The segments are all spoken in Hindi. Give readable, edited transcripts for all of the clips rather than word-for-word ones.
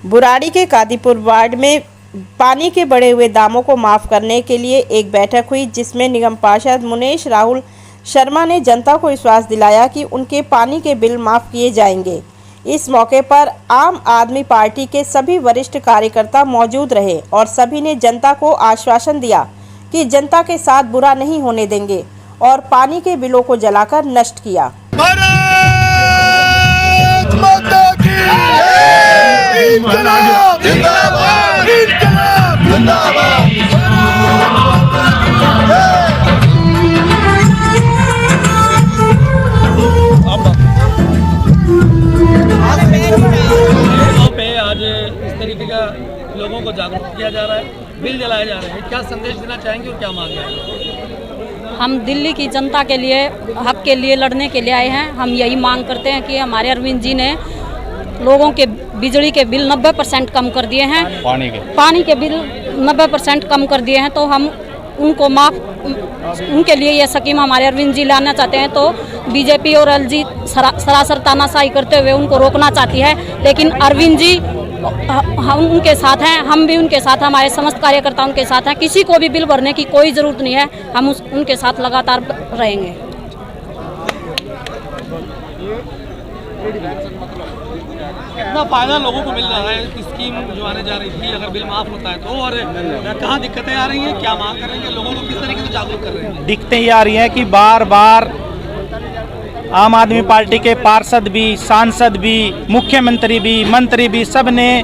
बुराड़ी के कादीपुर वार्ड में पानी के बढ़े हुए दामों को माफ़ करने के लिए एक बैठक हुई, जिसमें निगम पार्षद मुनेश राहुल शर्मा ने जनता को विश्वास दिलाया कि उनके पानी के बिल माफ़ किए जाएंगे। इस मौके पर आम आदमी पार्टी के सभी वरिष्ठ कार्यकर्ता मौजूद रहे और सभी ने जनता को आश्वासन दिया कि जनता के साथ बुरा नहीं होने देंगे और पानी के बिलों को जलाकर नष्ट किया। जिंदाबाद जिंदाबाद जिंदाबाद। पे आज इस तरीके का लोगों को जागरूक किया जा रहा है, बिल जलाए जा रहे हैं, क्या संदेश देना चाहेंगे और क्या मांग रहे हैं? हम दिल्ली की जनता के लिए, हक के लिए लड़ने के लिए आए हैं। हम यही मांग करते हैं कि हमारे अरविंद जी ने लोगों के बिजली के बिल 90% कम कर दिए हैं, पानी के बिल 90% कम कर दिए हैं, तो हम उनको उनके लिए यह स्कीम हमारे अरविंद जी लाना चाहते हैं। तो बीजेपी और एलजी सरासर तानाशाही करते हुए उनको रोकना चाहती है, लेकिन अरविंद जी हम उनके साथ हैं, हम भी उनके साथ, हमारे समस्त कार्यकर्ता उनके साथ हैं। किसी को भी बिल भरने की कोई ज़रूरत नहीं है, हम उनके साथ लगातार रहेंगे। कितना फायदा लोगों को मिल रहा है स्कीम जो आने जा रही थी, अगर बिल माफ होता है तो, और कहाँ दिक्कतें आ रही हैं, क्या मांग कर रहे हैं, लोगों को किस तरीके से जागरूक कर रहे हैं? दिक्कतें ये आ रही हैं कि बार बार आम आदमी पार्टी के पार्षद भी, सांसद भी, मुख्यमंत्री भी, मंत्री भी, सब ने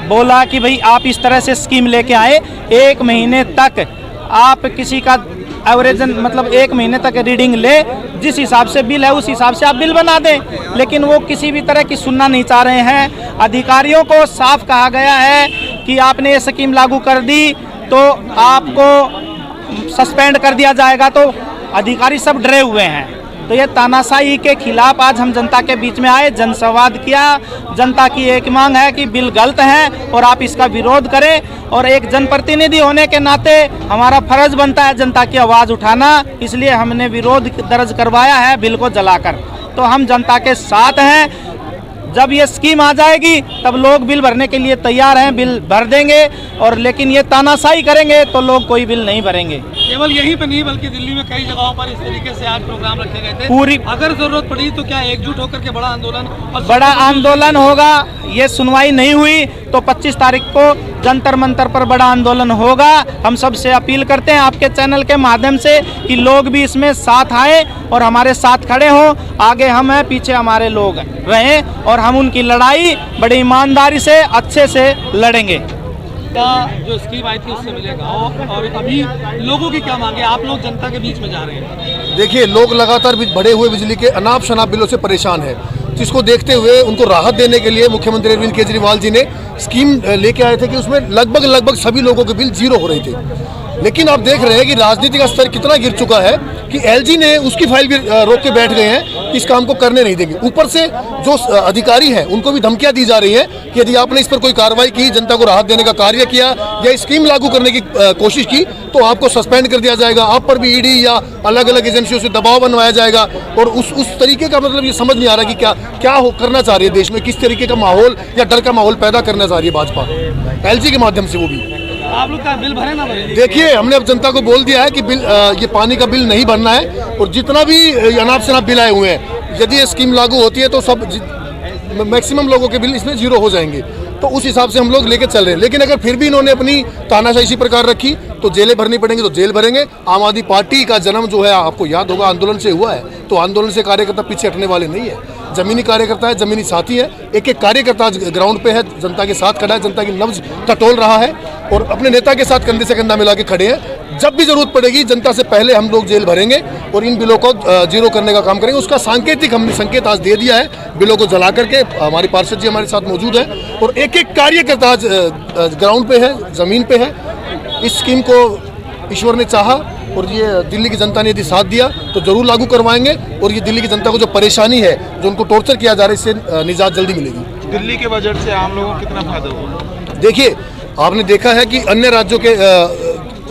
बोला कि भाई आप इस तरह से स्कीम लेके आए, 1 महीने तक आप किसी का एवरेजन मतलब 1 महीने तक रीडिंग ले, जिस हिसाब से बिल है उस हिसाब से आप बिल बना दें, लेकिन वो किसी भी तरह की सुनना नहीं चाह रहे हैं। अधिकारियों को साफ कहा गया है कि आपने ये स्कीम लागू कर दी तो आपको सस्पेंड कर दिया जाएगा, तो अधिकारी सब डरे हुए हैं। तो ये तानाशाही के खिलाफ आज हम जनता के बीच में आए, जनसंवाद किया। जनता की एक मांग है कि बिल गलत है और आप इसका विरोध करें, और एक जनप्रतिनिधि होने के नाते हमारा फर्ज बनता है जनता की आवाज़ उठाना, इसलिए हमने विरोध दर्ज करवाया है बिल को जलाकर। तो हम जनता के साथ हैं, जब ये स्कीम आ जाएगी तब लोग बिल भरने के लिए तैयार हैं, बिल भर देंगे, और लेकिन ये तानाशाही करेंगे तो लोग कोई बिल नहीं भरेंगे। केवल यहीं पे नहीं बल्कि दिल्ली में कई जगहों पर इस तरीके से आज प्रोग्राम रखे गए थे। पूरी अगर जरूरत पड़ी तो क्या एकजुट होकर के बड़ा आंदोलन होगा? ये सुनवाई नहीं हुई तो 25 तारीख को जंतर मंतर पर बड़ा आंदोलन होगा। हम सबसे अपील करते हैं आपके चैनल के माध्यम से कि लोग भी इसमें साथ आए और हमारे साथ खड़े हों। आगे हम हैं, पीछे हमारे लोग रहें, और हम उनकी लड़ाई बड़ी ईमानदारी से अच्छे से लड़ेंगे। का जो स्कीम आई थी उससे मिलेगा, और अभी लोगों की क्या मांगे? आप लोग जनता के बीच में जा रहे हैं। देखिए, लोग लगातार बढ़े हुए बिजली के अनाप शनाप बिलों से परेशान है, जिसको देखते हुए उनको राहत देने के लिए मुख्यमंत्री अरविंद केजरीवाल जी ने स्कीम लेके आए थे कि उसमें लगभग सभी लोगों के बिल 0 हो रहे थे। लेकिन आप देख रहे हैं कि राजनीति का स्तर कितना गिर चुका है कि एलजी ने उसकी फाइल भी रोक के बैठ गए हैं कि इस काम को करने नहीं देंगे। ऊपर से जो अधिकारी हैं उनको भी धमकियां दी जा रही हैं कि यदि आपने इस पर कोई कार्रवाई की, जनता को राहत देने का कार्य किया या स्कीम लागू करने की कोशिश की तो आपको सस्पेंड कर दिया जाएगा, आप पर भी ईडी या अलग अलग एजेंसियों से दबाव बनवाया जाएगा। और उस तरीके का मतलब ये समझ नहीं आ रहा कि क्या करना चाह रही है देश में, किस तरीके का माहौल या डर का माहौल पैदा करना चाह रही है भाजपा एलजी के माध्यम से। वो भी आप लोग का बिल भरे ना भरे? देखिए, हमने अब जनता को बोल दिया है कि बिल ये पानी का बिल नहीं भरना है, और जितना भी अनाप शनाप बिल आए हुए हैं, यदि ये स्कीम लागू होती है तो सब मैक्सिमम लोगों के बिल इसमें 0 हो जाएंगे। तो उस हिसाब से हम लोग लेके चल रहे हैं। लेकिन अगर फिर भी इन्होंने अपनी तानाशाही इसी प्रकार रखी तो जेलें भरनी पड़ेंगी, तो जेल भरेंगे। आम आदमी पार्टी का जन्म जो है आपको याद होगा आंदोलन से हुआ है, तो आंदोलन से कार्यकर्ता पीछे हटने वाले नहीं है। जमीनी कार्यकर्ता है, जमीनी साथी है, एक कार्यकर्ता आज ग्राउंड पे है, जनता के साथ खड़ा है, जनता की नब्ज टटोल रहा है और अपने नेता के साथ कंधे से कंधा मिला के खड़े हैं। जब भी जरूरत पड़ेगी जनता से पहले हम लोग जेल भरेंगे और इन बिलों को 0 करने का काम करेंगे। उसका सांकेतिक हमने संकेत आज दे दिया है, बिलों को जला करके। हमारे पार्षद जी हमारे साथ मौजूद है और एक कार्यकर्ता आज ग्राउंड पे है, जमीन पे है। इस स्कीम को ईश्वर ने चाहा और ये दिल्ली की जनता ने यदि साथ दिया तो जरूर लागू करवाएंगे, और ये दिल्ली की जनता को जो परेशानी है, जो उनको टॉर्चर किया जा रहा है, इससे निजात जल्दी मिलेगी। दिल्ली के बजट से आम लोगों को कितना फायदा हुआ? देखिए, आपने देखा है कि अन्य राज्यों के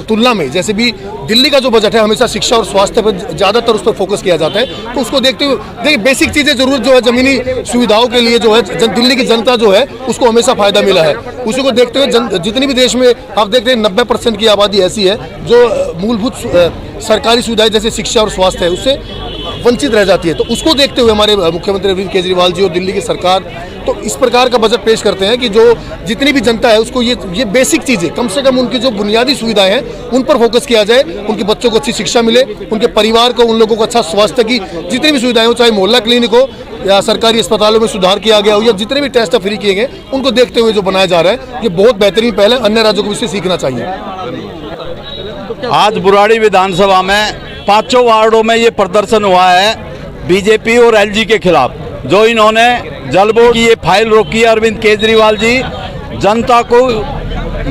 तुलना में, जैसे भी दिल्ली का जो बजट है हमेशा शिक्षा और स्वास्थ्य पर ज़्यादातर उस पर फोकस किया जाता है, तो उसको देखते हुए देखिए बेसिक चीज़ें जरूर जो है ज़मीनी सुविधाओं के लिए जो है दिल्ली की जनता जो है उसको हमेशा फ़ायदा मिला है। उसी को देखते हुए जितनी भी देश में आप देखते हैं 90% की आबादी ऐसी है जो मूलभूत सरकारी सुविधाएं जैसे शिक्षा और स्वास्थ्य है उससे वंचित रह जाती है। तो उसको देखते हुए हमारे मुख्यमंत्री अरविंद केजरीवाल जी और दिल्ली की सरकार तो इस प्रकार का बजट पेश करते हैं कि जो जितनी भी जनता है उसको ये बेसिक चीज़ें कम से कम उनकी जो बुनियादी सुविधाएं हैं उन पर फोकस किया जाए, उनके बच्चों को अच्छी शिक्षा मिले, उनके परिवार को उन लोगों को अच्छा स्वास्थ्य की जितनी भी सुविधाएं हो, चाहे मोहल्ला क्लिनिक हो या सरकारी अस्पतालों में सुधार किया गया हो या जितने भी टेस्ट फ्री किए गए, उनको देखते हुए जो बनाया जा रहा है ये बहुत बेहतरीन पहल है। अन्य राज्यों को इससे सीखना चाहिए। आज बुराड़ी विधानसभा में 5 वार्डों में ये प्रदर्शन हुआ है बीजेपी और एलजी के खिलाफ। जो इन्होंने जल बोर्ड की ये फाइल रोकी है, अरविंद केजरीवाल जी जनता को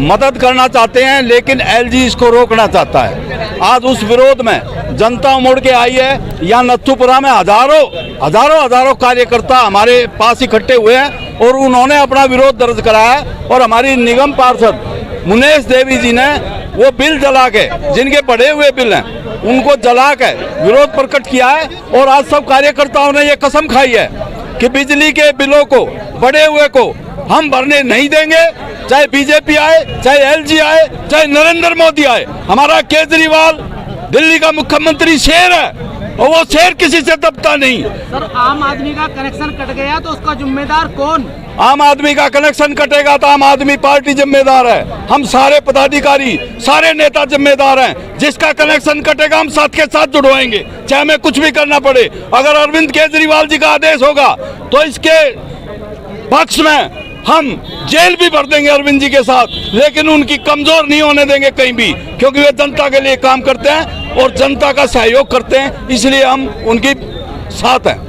मदद करना चाहते हैं लेकिन एलजी इसको रोकना चाहता है। आज उस विरोध में जनता उमड़ के आई है। यहाँ नथुपुरा में हजारों कार्यकर्ता हमारे पास इकट्ठे हुए हैं और उन्होंने अपना विरोध दर्ज कराया है। और हमारी निगम पार्षद मुनेश देवी जी ने वो बिल जला के, जिनके बढ़े हुए बिल हैं उनको जला के विरोध प्रकट किया है। और आज सब कार्यकर्ताओं ने ये कसम खाई है कि बिजली के बिलों को बढ़े हुए को हम भरने नहीं देंगे, चाहे बीजेपी आए, चाहे एलजी आए, चाहे नरेंद्र मोदी आए। हमारा केजरीवाल दिल्ली का मुख्यमंत्री शेर है और वो शेर किसी से दबता नहीं। सर, आम आदमी का कनेक्शन कट गया तो उसका जिम्मेदार कौन? आम आदमी का कनेक्शन कटेगा तो आम आदमी पार्टी जिम्मेदार है। हम सारे पदाधिकारी, सारे नेता जिम्मेदार हैं। जिसका कनेक्शन कटेगा हम साथ के साथ जुड़वाएंगे, चाहे हमें कुछ भी करना पड़े। अगर अरविंद केजरीवाल जी का आदेश होगा तो इसके पक्ष में हम जेल भी भर देंगे अरविंद जी के साथ, लेकिन उनकी कमजोर नहीं होने देंगे कहीं भी, क्योंकि वे जनता के लिए काम करते हैं और जनता का सहयोग करते हैं, इसलिए हम उनके साथ हैं।